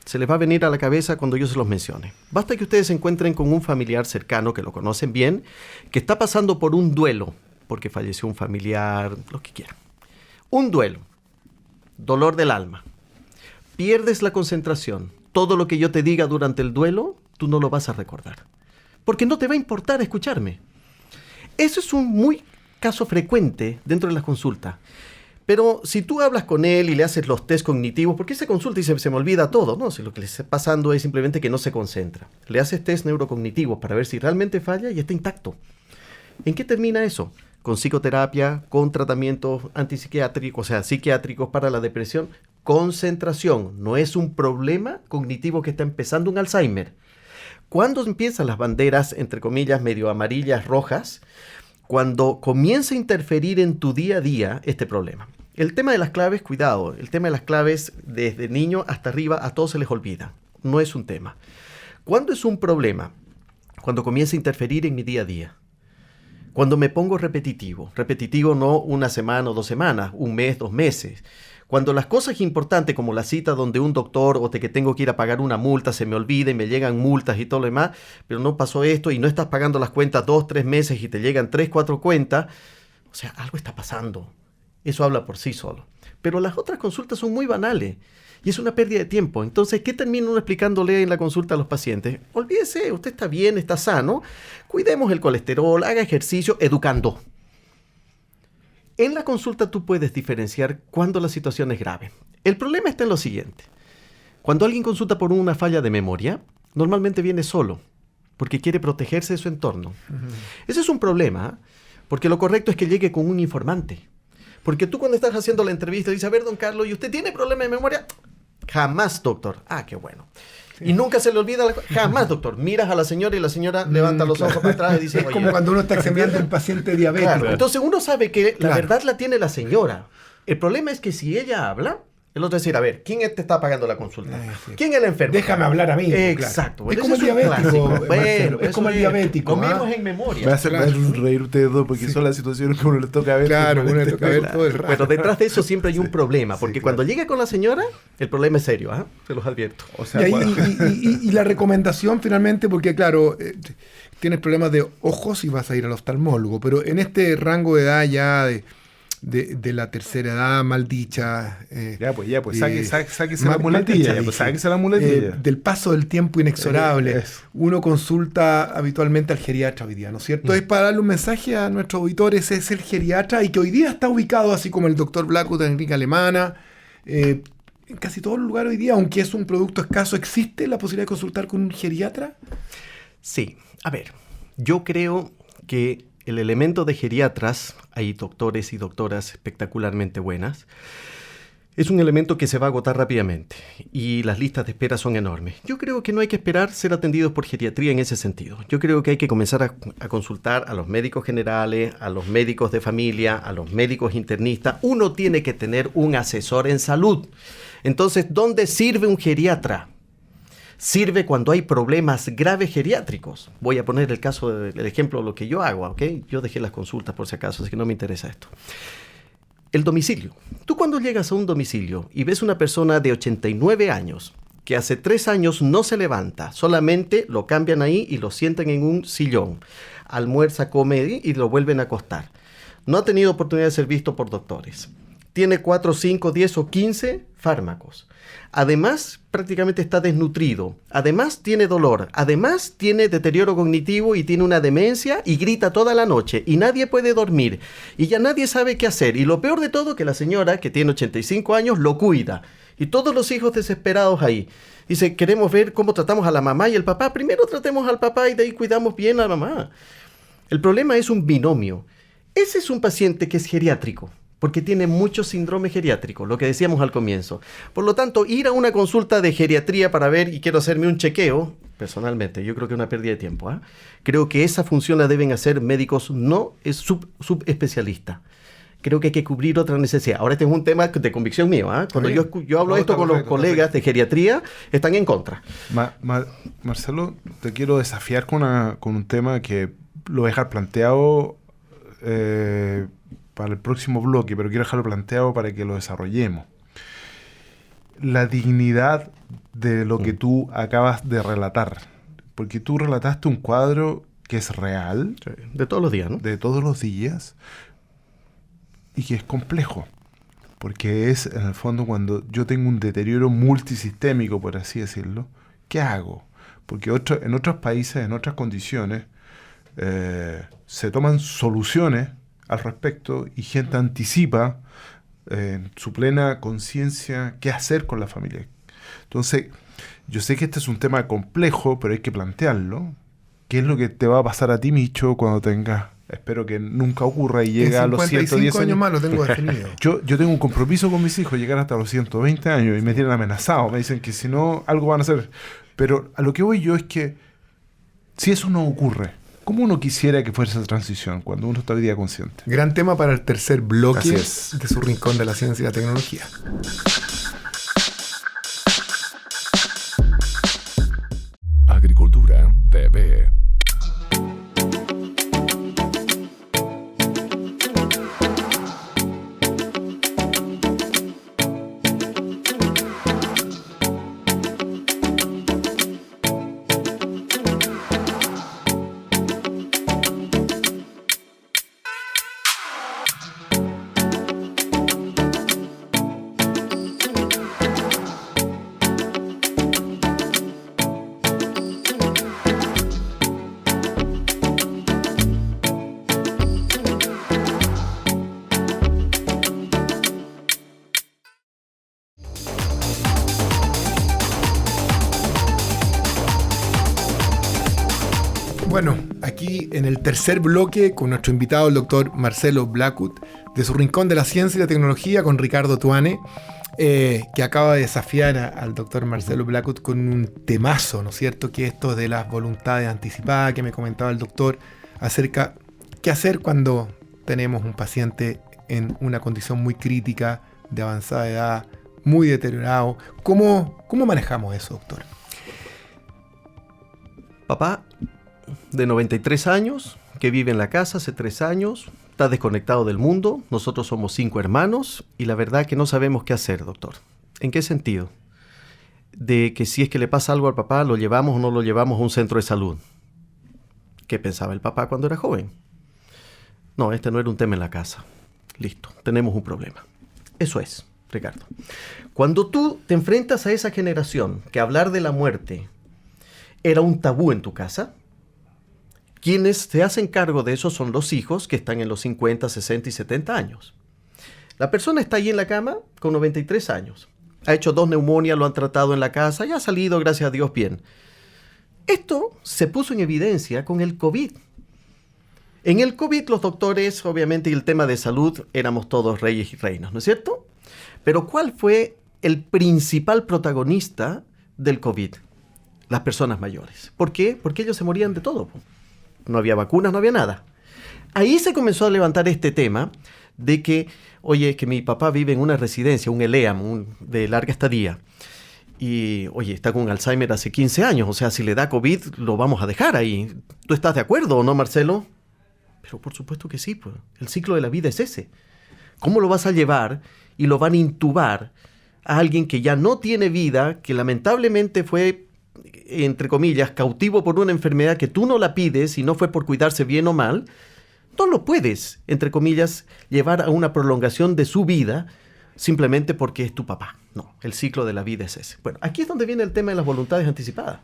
Se les va a venir a la cabeza cuando yo se los mencione. Basta que ustedes se encuentren con un familiar cercano que lo conocen bien, que está pasando por un duelo, porque falleció un familiar, lo que quieran. Un duelo, dolor del alma. Pierdes la concentración. Todo lo que yo te diga durante el duelo, tú no lo vas a recordar. Porque no te va a importar escucharme. Eso es un muy caso frecuente dentro de las consultas. Pero si tú hablas con él y le haces los test cognitivos, porque se consulta y se me olvida todo, ¿no? Si lo que le está pasando es simplemente que no se concentra. Le haces test neurocognitivos para ver si realmente falla y está intacto. ¿En qué termina eso? Con psicoterapia, con tratamientos antipsiquiátricos, o sea, psiquiátricos para la depresión. Concentración, no es un problema cognitivo que está empezando un Alzheimer. ¿Cuándo empiezan las banderas, entre comillas, medio amarillas, rojas? Cuando comienza a interferir en tu día a día este problema. El tema de las claves, cuidado, el tema de las claves desde niño hasta arriba a todos se les olvida. No es un tema. ¿Cuándo es un problema? Cuando comienza a interferir en mi día a día. Cuando me pongo repetitivo. Repetitivo no una semana o 2 semanas, un mes, 2 meses. Cuando las cosas importantes como la cita donde un doctor o de que tengo que ir a pagar una multa se me olvida y me llegan multas y todo lo demás, pero no pasó esto y no estás pagando las cuentas 2, 3 meses y te llegan 3, 4 cuentas, o sea, algo está pasando. Eso habla por sí solo. Pero las otras consultas son muy banales y es una pérdida de tiempo. Entonces, ¿qué termina uno explicándole en la consulta a los pacientes? Olvídese, usted está bien, está sano, cuidemos el colesterol, haga ejercicio, educando. En la consulta tú puedes diferenciar cuando la situación es grave. El problema está en lo siguiente. Cuando alguien consulta por una falla de memoria, normalmente viene solo, porque quiere protegerse de su entorno. Ese es un problema, porque lo correcto es que llegue con un informante. Porque tú cuando estás haciendo la entrevista dices, a ver, don Carlos, ¿y usted tiene problema de memoria? Jamás, doctor. Ah, qué bueno. Sí. Y nunca se le olvida, jamás, doctor. Miras a la señora y la señora levanta los ojos para atrás y dice, es como cuando uno está examinando a un paciente diabético. Claro. Entonces uno sabe que la verdad la tiene la señora. El problema es que si ella habla, el otro decir, a ver, ¿quién te está pagando la consulta? Sí. ¿Quién es el enfermo? Déjame hablar a mí. Exacto. Claro. Es como el diabético. Bueno, es como el diabético. Comimos en memoria. Me hace reír ustedes dos porque son las situaciones que uno le toca ver. Claro, uno le toca ver todo el rato. Pero detrás de eso siempre hay un problema, porque cuando llega con la señora, el problema es serio, ¿eh? Se los advierto. O sea, y la recomendación finalmente, porque claro, tienes problemas de ojos y vas a ir al oftalmólogo, pero en este rango de edad ya de la tercera edad maldicha. Sáquese la muletilla. Sáquese la muletilla. Del paso del tiempo inexorable. Uno consulta habitualmente al geriatra hoy día, ¿no es cierto? Es para darle un mensaje a nuestros auditores, es el geriatra y que hoy día está ubicado, así como el doctor Blackwood en Clínica Alemana, en casi todos los lugares hoy día, aunque es un producto escaso, ¿existe la posibilidad de consultar con un geriatra? Sí. A ver, yo creo que el elemento de geriatras, hay doctores y doctoras espectacularmente buenas, es un elemento que se va a agotar rápidamente y las listas de espera son enormes. Yo creo que no hay que esperar ser atendidos por geriatría en ese sentido. Yo creo que hay que comenzar a consultar a los médicos generales, a los médicos de familia, a los médicos internistas. Uno tiene que tener un asesor en salud. Entonces, ¿dónde sirve un geriatra? Sirve cuando hay problemas graves geriátricos. Voy a poner el ejemplo de lo que yo hago, ¿ok? Yo dejé las consultas por si acaso, así que no me interesa esto. El domicilio. Tú cuando llegas a un domicilio y ves una persona de 89 años que hace 3 años no se levanta, solamente lo cambian ahí y lo sientan en un sillón, almuerza, come y lo vuelven a acostar. No ha tenido oportunidad de ser visto por doctores. Tiene 4, 5, 10 o 15 fármacos. Además, prácticamente está desnutrido. Además, tiene dolor. Además, tiene deterioro cognitivo y tiene una demencia y grita toda la noche. Y nadie puede dormir. Y ya nadie sabe qué hacer. Y lo peor de todo, que la señora, que tiene 85 años, lo cuida. Y todos los hijos desesperados ahí. Dice, queremos ver cómo tratamos a la mamá y el papá. Primero tratemos al papá y de ahí cuidamos bien a la mamá. El problema es un binomio. Ese es un paciente que es geriátrico, porque tiene mucho síndrome geriátrico, lo que decíamos al comienzo. Por lo tanto, ir a una consulta de geriatría para ver y quiero hacerme un chequeo, personalmente, yo creo que es una pérdida de tiempo. Creo que esa función la deben hacer médicos no subespecialistas. Creo que hay que cubrir otra necesidad. Ahora este es un tema de convicción mío. Cuando yo hablo esto con los colegas de geriatría, están en contra. Marcelo, te quiero desafiar con un tema que lo voy a dejar planteado para el próximo bloque, pero quiero dejarlo planteado para que lo desarrollemos. La dignidad de lo que tú acabas de relatar, porque tú relataste un cuadro que es real. Sí, de todos los días, ¿no? De todos los días, y que es complejo, porque es, en el fondo, cuando yo tengo un deterioro multisistémico, por así decirlo, ¿qué hago? Porque en otros países, en otras condiciones, se toman soluciones al respecto y gente anticipa en su plena conciencia qué hacer con la familia. Entonces, yo sé que este es un tema complejo, pero hay que plantearlo. ¿Qué es lo que te va a pasar a ti, Micho, cuando tengas, espero que nunca ocurra y llega a los 110 años más lo tengo definido. Yo tengo un compromiso con mis hijos, llegar hasta los 120 años y me tienen amenazado. Me dicen que si no, algo van a hacer. Pero a lo que voy yo es que si eso no ocurre, ¿cómo uno quisiera que fuera esa transición cuando uno está hoy día consciente? Gran tema para el tercer bloque de su Rincón de la Ciencia y la Tecnología. Agricultura TV. Bueno, aquí en el tercer bloque con nuestro invitado, el doctor Marcelo Blackwood, de su Rincón de la Ciencia y la Tecnología con Ricardo Tuane, que acaba de desafiar al doctor Marcelo Blackwood con un temazo, ¿no es cierto? Que esto de las voluntades anticipadas que me comentaba el doctor acerca qué hacer cuando tenemos un paciente en una condición muy crítica, de avanzada edad, muy deteriorado. ¿Cómo manejamos eso, doctor? Papá de 93 años, que vive en la casa hace 3 años, está desconectado del mundo, nosotros somos 5 hermanos y la verdad que no sabemos qué hacer, doctor. ¿En qué sentido? De que si es que le pasa algo al papá, lo llevamos o no lo llevamos a un centro de salud. ¿Qué pensaba el papá cuando era joven? No, este no era un tema en la casa. Listo, tenemos un problema. Eso es, Ricardo. Cuando tú te enfrentas a esa generación que hablar de la muerte era un tabú en tu casa, quienes se hacen cargo de eso son los hijos que están en los 50, 60 y 70 años. La persona está ahí en la cama con 93 años. Ha hecho 2 neumonias, lo han tratado en la casa y ha salido, gracias a Dios, bien. Esto se puso en evidencia con el COVID. En el COVID los doctores, obviamente, y el tema de salud, éramos todos reyes y reinas, ¿no es cierto? Pero ¿cuál fue el principal protagonista del COVID? Las personas mayores. ¿Por qué? Porque ellos se morían de todo. No había vacunas, no había nada. Ahí se comenzó a levantar este tema de que, oye, que mi papá vive en una residencia, un ELEAM, de larga estadía. Y, oye, está con Alzheimer hace 15 años. O sea, si le da COVID, lo vamos a dejar ahí. ¿Tú estás de acuerdo o no, Marcelo? Pero por supuesto que sí, pues. El ciclo de la vida es ese. ¿Cómo lo vas a llevar y lo van a intubar a alguien que ya no tiene vida, que lamentablemente fue, entre comillas, cautivo por una enfermedad que tú no la pides y no fue por cuidarse bien o mal? No lo puedes, entre comillas, llevar a una prolongación de su vida simplemente porque es tu papá. No, el ciclo de la vida es ese. Bueno, aquí es donde viene el tema de las voluntades anticipadas.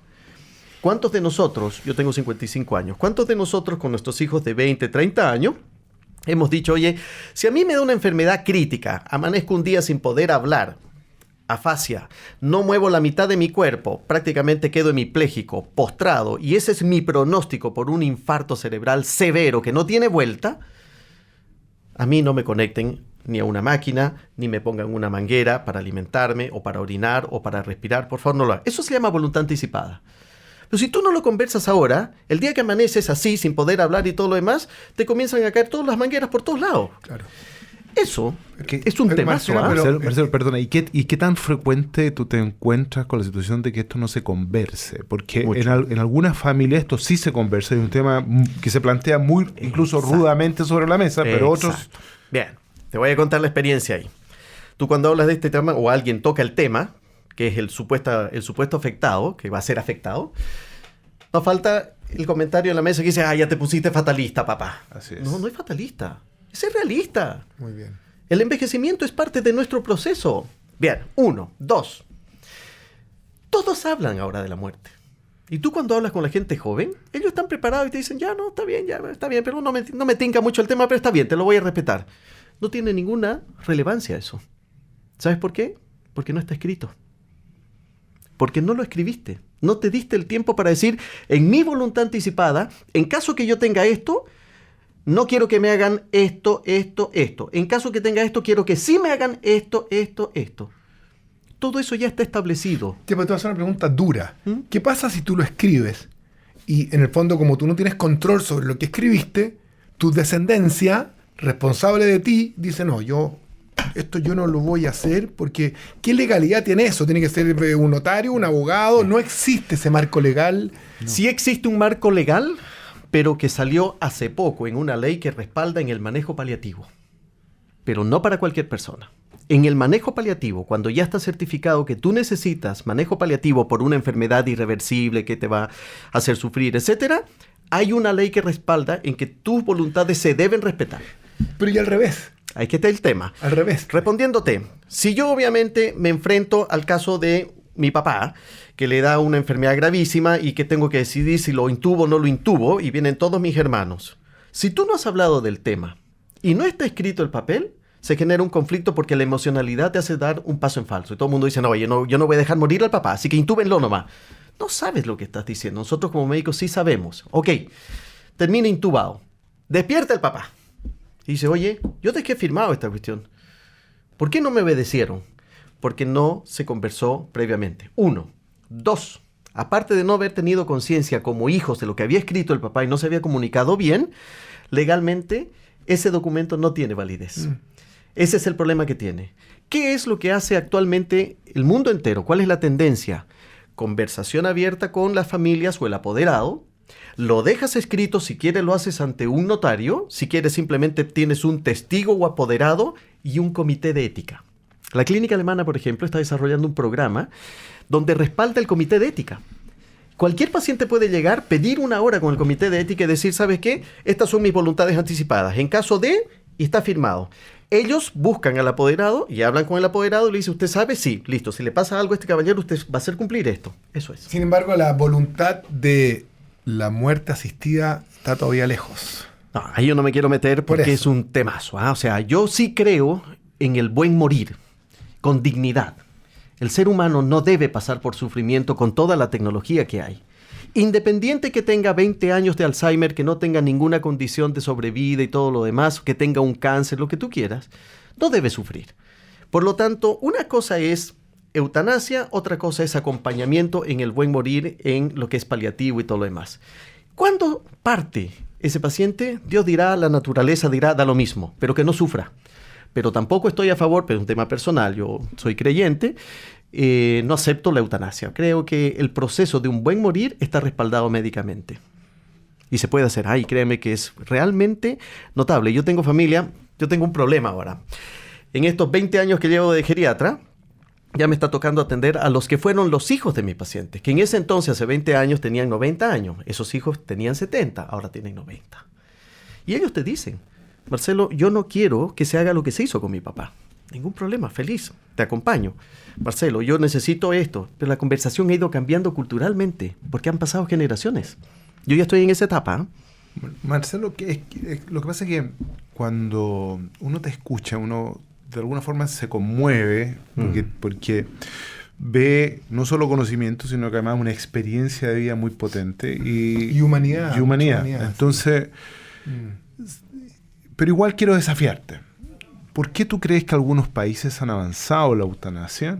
¿Cuántos de nosotros, yo tengo 55 años, cuántos de nosotros con nuestros hijos de 20, 30 años hemos dicho, oye, si a mí me da una enfermedad crítica, amanezco un día sin poder hablar, afasia, no muevo la mitad de mi cuerpo, prácticamente quedo hemipléjico, postrado, y ese es mi pronóstico por un infarto cerebral severo que no tiene vuelta, a mí no me conecten ni a una máquina, ni me pongan una manguera para alimentarme, o para orinar, o para respirar, por favor no lo hagan. Eso se llama voluntad anticipada. Pero si tú no lo conversas ahora, el día que amaneces así, sin poder hablar y todo lo demás, te comienzan a caer todas las mangueras por todos lados. Claro. Eso es un temazo. Marcelo, perdona, ¿y qué tan frecuente tú te encuentras con la situación de que esto no se converse? Porque en algunas familias esto sí se conversa, es un tema que se plantea muy, incluso rudamente sobre la mesa, pero otros... Bien, te voy a contar la experiencia ahí. Tú cuando hablas de este tema, o alguien toca el tema, que es el supuesto afectado, que va a ser afectado, no falta el comentario en la mesa que dice, ya te pusiste fatalista, papá. Así es. No es fatalista. Es realista. Muy bien. El envejecimiento es parte de nuestro proceso. Bien, 1, 2. Todos hablan ahora de la muerte. Y tú cuando hablas con la gente joven, ellos están preparados y te dicen, está bien, pero no me tinca mucho el tema, pero está bien, te lo voy a respetar. No tiene ninguna relevancia eso. ¿Sabes por qué? Porque no está escrito. Porque no lo escribiste. No te diste el tiempo para decir, en mi voluntad anticipada, en caso que yo tenga esto, no quiero que me hagan esto. En caso que tenga esto, quiero que sí me hagan esto. Todo eso ya está establecido. Te voy a hacer una pregunta dura. ¿Qué pasa si tú lo escribes? Y en el fondo, como tú no tienes control sobre lo que escribiste, tu descendencia, responsable de ti, dice, no, esto yo no lo voy a hacer porque ¿qué legalidad tiene eso? Tiene que ser un notario, un abogado. No existe ese marco legal. No. Sí existe un marco legal, pero que salió hace poco en una ley que respalda en el manejo paliativo. Pero no para cualquier persona. En el manejo paliativo, cuando ya está certificado que tú necesitas manejo paliativo por una enfermedad irreversible que te va a hacer sufrir, etcétera, hay una ley que respalda en que tus voluntades se deben respetar. Pero y al revés. Ahí que está el tema. Al revés. Respondiéndote, si yo obviamente me enfrento al caso de mi papá, que le da una enfermedad gravísima y que tengo que decidir si lo intubo o no lo intubo, y vienen todos mis hermanos. Si tú no has hablado del tema y no está escrito el papel, se genera un conflicto porque la emocionalidad te hace dar un paso en falso. Y todo el mundo dice, no, yo no voy a dejar morir al papá, así que intúbenlo nomás. No sabes lo que estás diciendo. Nosotros como médicos sí sabemos. Ok, termina intubado. Despierta el papá. Y dice, oye, yo te he firmado esta cuestión. ¿Por qué no me obedecieron? Porque no se conversó previamente. 1. 2. Aparte de no haber tenido conciencia como hijos de lo que había escrito el papá y no se había comunicado bien, legalmente ese documento no tiene validez. Ese es el problema que tiene. ¿Qué es lo que hace actualmente el mundo entero? ¿Cuál es la tendencia? Conversación abierta con las familias o el apoderado. Lo dejas escrito, si quieres lo haces ante un notario, si quieres simplemente tienes un testigo o apoderado y un comité de ética. La clínica alemana, por ejemplo, está desarrollando un programa donde respalda el comité de ética. Cualquier paciente puede llegar, pedir una hora con el comité de ética y decir, ¿sabes qué? Estas son mis voluntades anticipadas. En caso de, y está firmado. Ellos buscan al apoderado y hablan con el apoderado y le dicen, ¿usted sabe? Sí, listo. Si le pasa algo a este caballero, usted va a hacer cumplir esto. Eso es. Sin embargo, la voluntad de la muerte asistida está todavía lejos. No, ahí yo no me quiero meter porque es un temazo. O sea, yo sí creo en el buen morir, con dignidad. El ser humano no debe pasar por sufrimiento con toda la tecnología que hay. Independiente que tenga 20 años de Alzheimer, que no tenga ninguna condición de sobrevida y todo lo demás, que tenga un cáncer, lo que tú quieras, no debe sufrir. Por lo tanto, una cosa es eutanasia, otra cosa es acompañamiento en el buen morir, en lo que es paliativo y todo lo demás. ¿Cuándo parte ese paciente? Dios dirá, la naturaleza dirá, da lo mismo, pero que no sufra. Pero tampoco estoy a favor, pero es un tema personal, yo soy creyente, no acepto la eutanasia. Creo que el proceso de un buen morir está respaldado médicamente. Y se puede hacer. Ay, créeme que es realmente notable. Yo tengo familia, yo tengo un problema ahora. En estos 20 años que llevo de geriatra, ya me está tocando atender a los que fueron los hijos de mis pacientes, que en ese entonces, hace 20 años, tenían 90 años. Esos hijos tenían 70, ahora tienen 90. Y ellos te dicen, Marcelo, yo no quiero que se haga lo que se hizo con mi papá. Ningún problema, feliz, te acompaño. Marcelo, yo necesito esto. Pero la conversación ha ido cambiando culturalmente, porque han pasado generaciones. Yo ya estoy en esa etapa. Marcelo, lo que pasa es que cuando uno te escucha, uno de alguna forma se conmueve, porque ve no solo conocimiento, sino que además una experiencia de vida muy potente. Y humanidad. Y humanidad. Entonces, pero igual quiero desafiarte. ¿Por qué tú crees que algunos países han avanzado en la eutanasia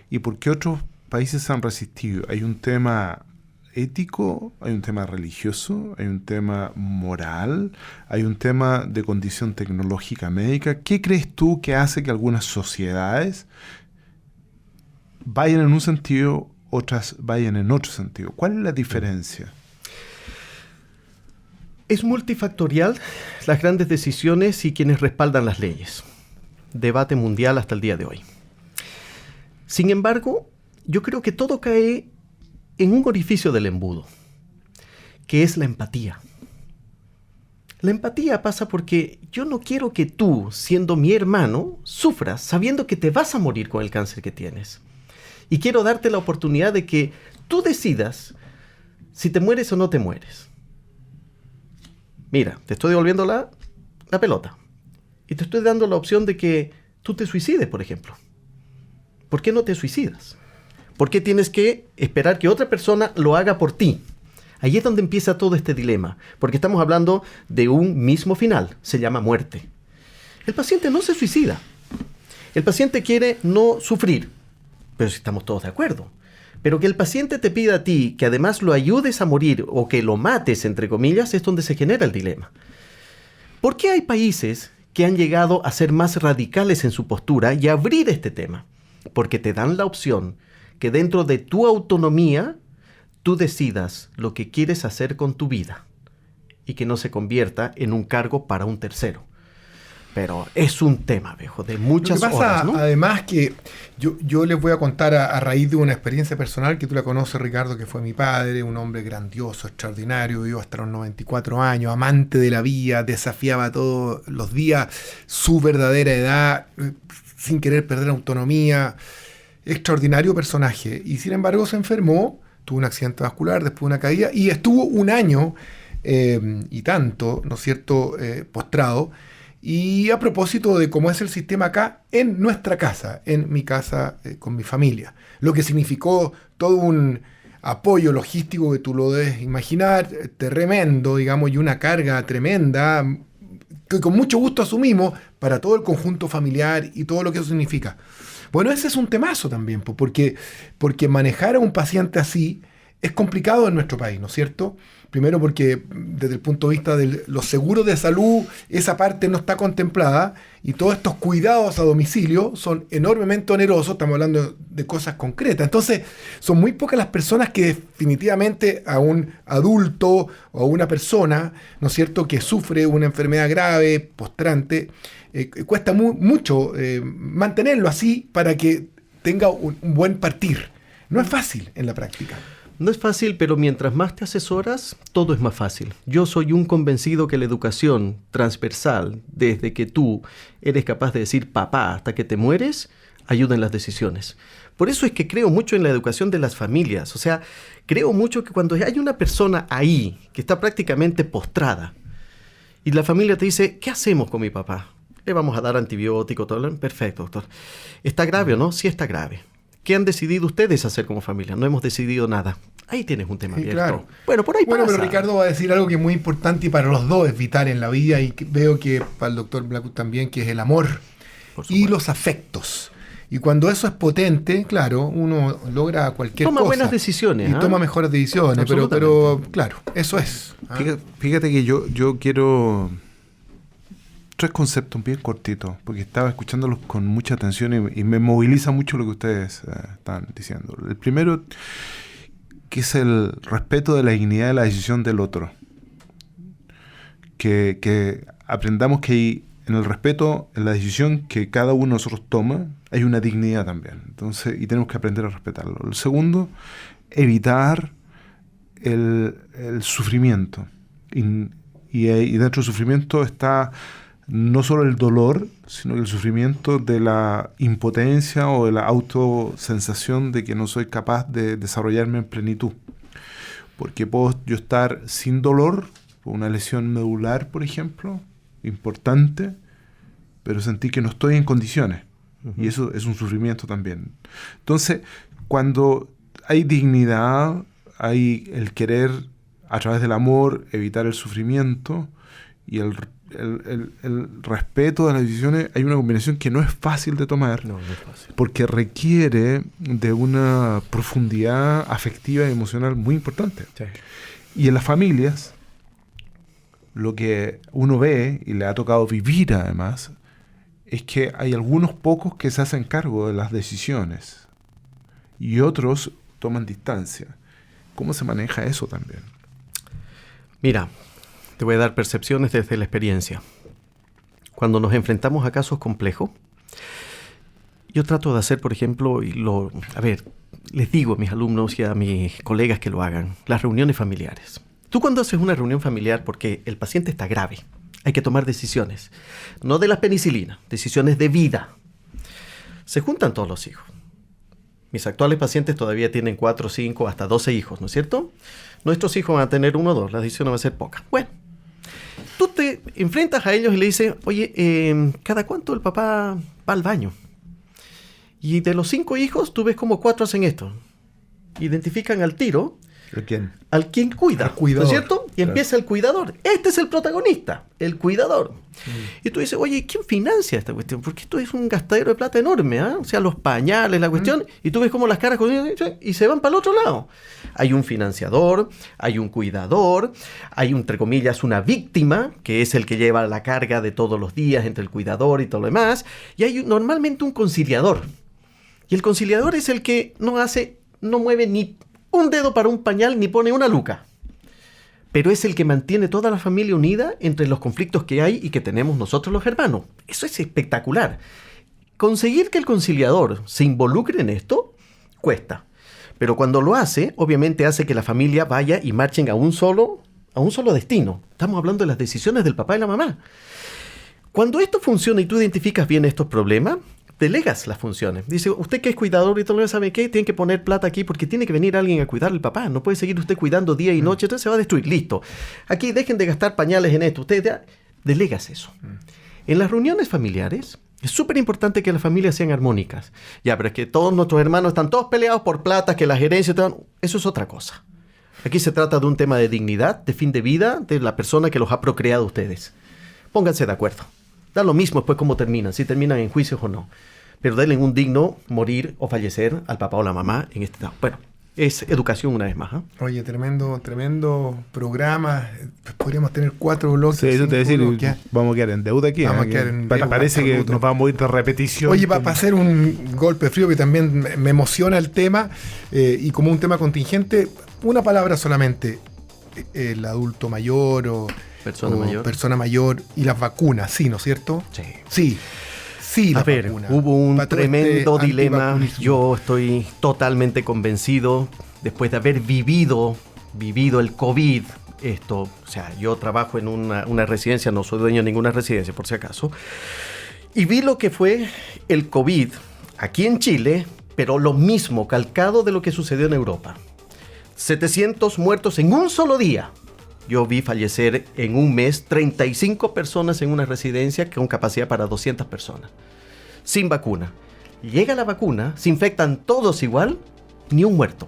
y por qué otros países han resistido? ¿Hay un tema ético? ¿Hay un tema religioso? ¿Hay un tema moral? ¿Hay un tema de condición tecnológica médica? ¿Qué crees tú que hace que algunas sociedades vayan en un sentido, otras vayan en otro sentido? ¿Cuál es la diferencia? Es multifactorial las grandes decisiones y quienes respaldan las leyes. Debate mundial hasta el día de hoy. Sin embargo, yo creo que todo cae en un orificio del embudo, que es la empatía. La empatía pasa porque yo no quiero que tú, siendo mi hermano, sufras sabiendo que te vas a morir con el cáncer que tienes. Y quiero darte la oportunidad de que tú decidas si te mueres o no te mueres. Mira, te estoy devolviendo la pelota. Y te estoy dando la opción de que tú te suicides, por ejemplo. ¿Por qué no te suicidas? ¿Por qué tienes que esperar que otra persona lo haga por ti? Ahí es donde empieza todo este dilema. Porque estamos hablando de un mismo final. Se llama muerte. El paciente no se suicida. El paciente quiere no sufrir. Pero si estamos todos de acuerdo. Pero que el paciente te pida a ti que además lo ayudes a morir o que lo mates, entre comillas, es donde se genera el dilema. ¿Por qué hay países que han llegado a ser más radicales en su postura y a abrir este tema? Porque te dan la opción que dentro de tu autonomía tú decidas lo que quieres hacer con tu vida y que no se convierta en un cargo para un tercero. Pero es un tema, viejo, de muchas horas. Lo que pasa, ¿no? Además, que yo les voy a contar a raíz de una experiencia personal que tú la conoces, Ricardo, que fue mi padre, un hombre grandioso, extraordinario, vivió hasta los 94 años, amante de la vida, desafiaba todos los días su verdadera edad, sin querer perder autonomía. Extraordinario personaje. Y sin embargo se enfermó, tuvo un accidente vascular, después una caída, y estuvo un año y tanto, ¿no es cierto?, postrado. Y a propósito de cómo es el sistema acá, en nuestra casa, en mi casa, con mi familia. Lo que significó todo un apoyo logístico que tú lo debes imaginar, tremendo, digamos, y una carga tremenda, que con mucho gusto asumimos para todo el conjunto familiar y todo lo que eso significa. Bueno, ese es un temazo también, porque manejar a un paciente así es complicado en nuestro país, ¿no es cierto? Primero porque desde el punto de vista de los seguros de salud, esa parte no está contemplada y todos estos cuidados a domicilio son enormemente onerosos, estamos hablando de cosas concretas. Entonces, son muy pocas las personas que definitivamente a un adulto o a una persona, ¿no es cierto?, que sufre una enfermedad grave, postrante, cuesta mucho mantenerlo así para que tenga un buen partir. No es fácil en la práctica. No es fácil, pero mientras más te asesoras, todo es más fácil. Yo soy un convencido que la educación transversal, desde que tú eres capaz de decir papá hasta que te mueres, ayuda en las decisiones. Por eso es que creo mucho en la educación de las familias. O sea, creo mucho que cuando hay una persona ahí que está prácticamente postrada y la familia te dice, ¿qué hacemos con mi papá? Le vamos a dar antibiótico, todo. Perfecto, doctor. ¿Está grave o no? Sí está grave. ¿Qué han decidido ustedes hacer como familia? No hemos decidido nada. Ahí tienes un tema abierto. Claro. Bueno, por ahí pasa. Pero Ricardo va a decir algo que es muy importante y para los dos es vital en la vida y veo que para el doctor Blackwood también, que es el amor y los afectos. Y cuando eso es potente, claro, uno logra cualquier cosa. Toma buenas decisiones. Y toma mejores decisiones, pero claro, eso es. Fíjate que yo quiero... 3 conceptos bien cortitos, porque estaba escuchándolos con mucha atención y me moviliza mucho lo que ustedes están diciendo. El primero, que es el respeto de la dignidad de la decisión del otro. Que aprendamos que hay, en el respeto, en la decisión que cada uno de nosotros toma, hay una dignidad también. Entonces, y tenemos que aprender a respetarlo. El segundo, evitar el sufrimiento. Y dentro del sufrimiento está no solo el dolor, sino el sufrimiento de la impotencia o de la autosensación de que no soy capaz de desarrollarme en plenitud. Porque puedo yo estar sin dolor, por una lesión medular, por ejemplo, importante, pero sentir que no estoy en condiciones. Y eso es un sufrimiento también. Entonces, cuando hay dignidad, hay el querer, a través del amor, evitar el sufrimiento y el respeto de las decisiones, hay una combinación que no es fácil de tomar. No es fácil. Porque requiere de una profundidad afectiva y emocional muy importante. Sí. Y en las familias, lo que uno ve, y le ha tocado vivir además, es que hay algunos pocos que se hacen cargo de las decisiones y otros toman distancia. ¿Cómo se maneja eso también? Mira, te voy a dar percepciones desde la experiencia. Cuando nos enfrentamos a casos complejos, yo trato de hacer, por ejemplo, les digo a mis alumnos y a mis colegas que lo hagan, las reuniones familiares. Tú cuando haces una reunión familiar, porque el paciente está grave, hay que tomar decisiones, no de la penicilina, decisiones de vida. Se juntan todos los hijos. Mis actuales pacientes todavía tienen 4, 5, hasta 12 hijos, ¿no es cierto? Nuestros hijos van a tener 1 o 2, la decisión va a ser poca. Bueno, tú te enfrentas a ellos y le dices, oye, ¿cada cuánto el papá va al baño? Y de los 5 hijos, tú ves como 4 hacen esto. Identifican al tiro. ¿A quién? Al quien cuida, ¿no es cierto? Y empieza el cuidador. Este es el protagonista, el cuidador. Y tú dices, oye, ¿quién financia esta cuestión? Porque esto es un gastadero de plata enorme, ¿eh? O sea, los pañales, la cuestión, y tú ves como las caras y se van para el otro lado. Hay un financiador, hay un cuidador, hay, entre comillas, una víctima, que es el que lleva la carga de todos los días entre el cuidador y todo lo demás, y hay normalmente un conciliador. Y el conciliador es el que no mueve ni un dedo para un pañal ni pone una luca. Pero es el que mantiene toda la familia unida entre los conflictos que hay y que tenemos nosotros los hermanos. Eso es espectacular. Conseguir que el conciliador se involucre en esto cuesta. Pero cuando lo hace, obviamente hace que la familia vaya y marchen a un solo destino. Estamos hablando de las decisiones del papá y la mamá. Cuando esto funciona y tú identificas bien estos problemas, delegas las funciones. Dice, usted que es cuidador y todo lo sabe qué, tiene que poner plata aquí porque tiene que venir alguien a cuidar al papá. No puede seguir usted cuidando día y noche, entonces se va a destruir. Listo. Aquí dejen de gastar pañales en esto. Usted ya delegas eso. En las reuniones familiares, Es súper importante que las familias sean armónicas. Ya, pero es que todos nuestros hermanos están todos peleados por plata, que las gerencias... Eso es otra cosa. Aquí se trata de un tema de dignidad, de fin de vida, de la persona que los ha procreado a ustedes. Pónganse de acuerdo. Da lo mismo después cómo terminan, si terminan en juicios o no. Pero denle un digno morir o fallecer al papá o la mamá en este estado. Bueno, es educación una vez más. Oye, tremendo programa. Podríamos tener 4 bloques. Sí, eso te decir, vamos a quedar en deuda aquí. Vamos a quedar en deuda, parece absoluto. que nos vamos a ir de repetición. Oye, para hacer un golpe frío, que también me emociona el tema, y como un tema contingente, una palabra solamente. El adulto mayor o persona mayor y las vacunas, ¿sí, no es cierto? Sí. Sí, a ver, hubo un tremendo dilema. Yo estoy totalmente convencido, después de haber vivido el COVID, o sea, yo trabajo en una residencia, no soy dueño de ninguna residencia, por si acaso, y vi lo que fue el COVID aquí en Chile, pero lo mismo, calcado de lo que sucedió en Europa. 700 muertos en un solo día. Yo vi fallecer en un mes 35 personas en una residencia con capacidad para 200 personas. Sin vacuna. Llega la vacuna, se infectan todos igual, ni un muerto.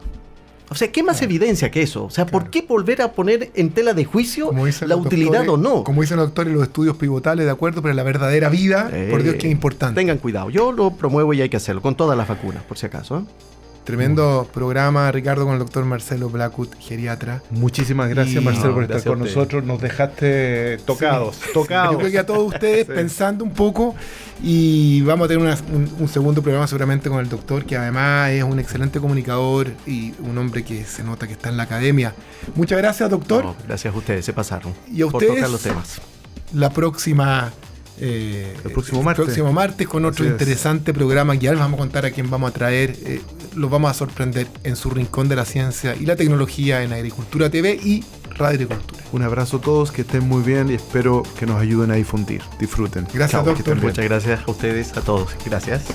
O sea, ¿qué más evidencia que eso? O sea, ¿por qué volver a poner en tela de juicio la utilidad o no? Como dicen los doctores, los estudios pivotales, de acuerdo, pero la verdadera vida, por Dios, que es importante. Tengan cuidado. Yo lo promuevo y hay que hacerlo, con todas las vacunas, por si acaso. Tremendo programa, Ricardo, con el doctor Marcelo Blackwood, geriatra. Muchísimas gracias, Marcelo, por estar con nosotros. Nos dejaste tocados. Yo creo que a todos ustedes pensando un poco, y vamos a tener un segundo programa seguramente con el doctor, que además es un excelente comunicador y un hombre que se nota que está en la academia. Muchas gracias, doctor. No, gracias a ustedes, se pasaron. Y a por ustedes, tocar los temas. La próxima... el próximo martes con otro interesante programa que ya les vamos a contar a quién vamos a traer. Los vamos a sorprender en su rincón de la ciencia y la tecnología en Agricultura TV y Radio Agricultura. Un abrazo a todos, que estén muy bien y espero que nos ayuden a difundir. Disfruten. Gracias, doctor. Muchas gracias a ustedes, a todos. Gracias.